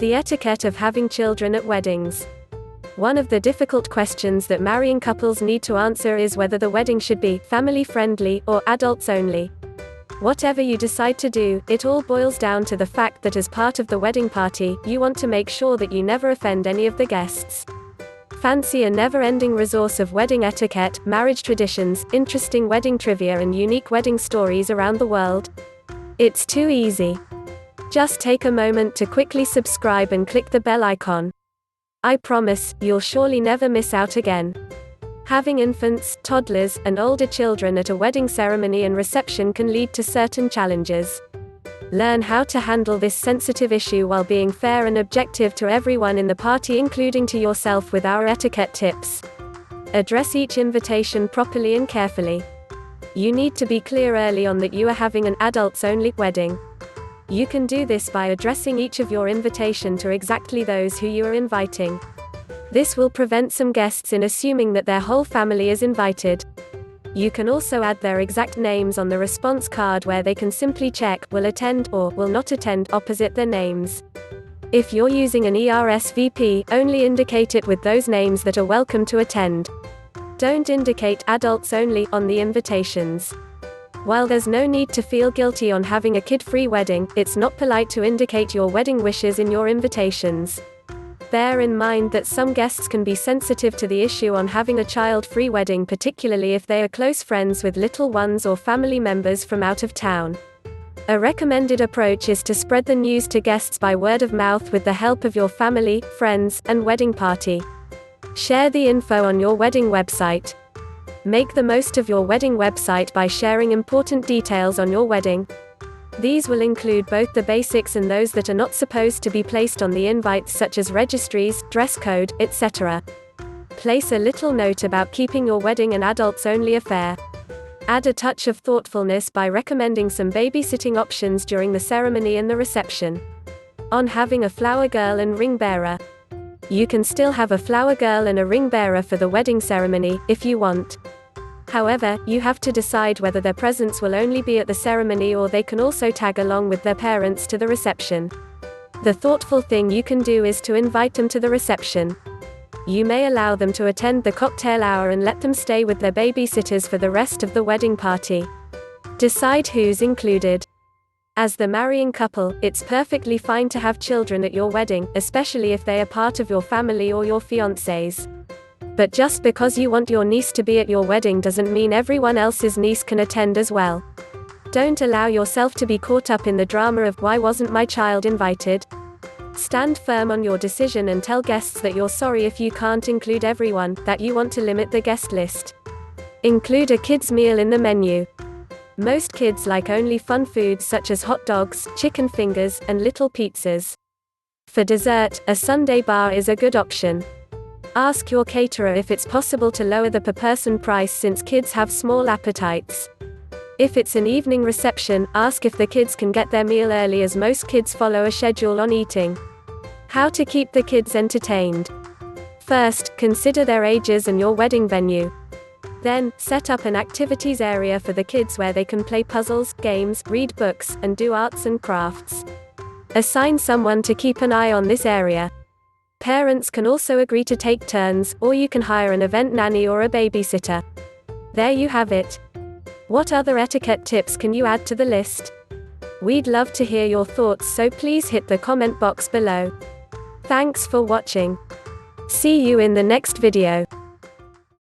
The etiquette of having children at weddings. One of the difficult questions that marrying couples need to answer is whether the wedding should be family-friendly or adults only. Whatever you decide to do, it all boils down to the fact that as part of the wedding party, you want to make sure that you never offend any of the guests. Fancy a never-ending resource of wedding etiquette, marriage traditions, interesting wedding trivia and unique wedding stories around the world? It's too easy. Just take a moment to quickly subscribe and click the bell icon. I promise, you'll surely never miss out again. Having infants, toddlers, and older children at a wedding ceremony and reception can lead to certain challenges. Learn how to handle this sensitive issue while being fair and objective to everyone in the party, including to yourself, with our etiquette tips. Address each invitation properly and carefully. You need to be clear early on that you are having an adults-only wedding. You can do this by addressing each of your invitation to exactly those who you are inviting. This will prevent some guests in assuming that their whole family is invited. You can also add their exact names on the response card, where they can simply check "will attend" or "will not attend" opposite their names. If you're using an e-RSVP, only indicate it with those names that are welcome to attend. Don't indicate "adults only" on the invitations. While there's no need to feel guilty on having a kid-free wedding, it's not polite to indicate your wedding wishes in your invitations. Bear in mind that some guests can be sensitive to the issue on having a child-free wedding, particularly if they are close friends with little ones or family members from out of town. A recommended approach is to spread the news to guests by word of mouth with the help of your family, friends, and wedding party. Share the info on your wedding website. Make the most of your wedding website by sharing important details on your wedding. These will include both the basics and those that are not supposed to be placed on the invites, such as registries, dress code, etc. Place a little note about keeping your wedding an adults-only affair. Add a touch of thoughtfulness by recommending some babysitting options during the ceremony and the reception. On having a flower girl and ring bearer. You can still have a flower girl and a ring bearer for the wedding ceremony, if you want. However, you have to decide whether their presence will only be at the ceremony or they can also tag along with their parents to the reception. The thoughtful thing you can do is to invite them to the reception. You may allow them to attend the cocktail hour and let them stay with their babysitters for the rest of the wedding party. Decide who's included. As the marrying couple, it's perfectly fine to have children at your wedding, especially if they are part of your family or your fiancés. But just because you want your niece to be at your wedding doesn't mean everyone else's niece can attend as well. Don't allow yourself to be caught up in the drama of "why wasn't my child invited?" Stand firm on your decision and tell guests that you're sorry if you can't include everyone, that you want to limit the guest list. Include a kids' meal in the menu. Most kids like only fun foods such as hot dogs, chicken fingers, and little pizzas. For dessert, a sundae bar is a good option. Ask your caterer if it's possible to lower the per-person price, since kids have small appetites. If it's an evening reception, ask if the kids can get their meal early, as most kids follow a schedule on eating. How to keep the kids entertained. First, consider their ages and your wedding venue. Then, set up an activities area for the kids where they can play puzzles, games, read books, and do arts and crafts. Assign someone to keep an eye on this area. Parents can also agree to take turns, or you can hire an event nanny or a babysitter. There you have it. What other etiquette tips can you add to the list? We'd love to hear your thoughts, so please hit the comment box below. Thanks for watching. See you in the next video.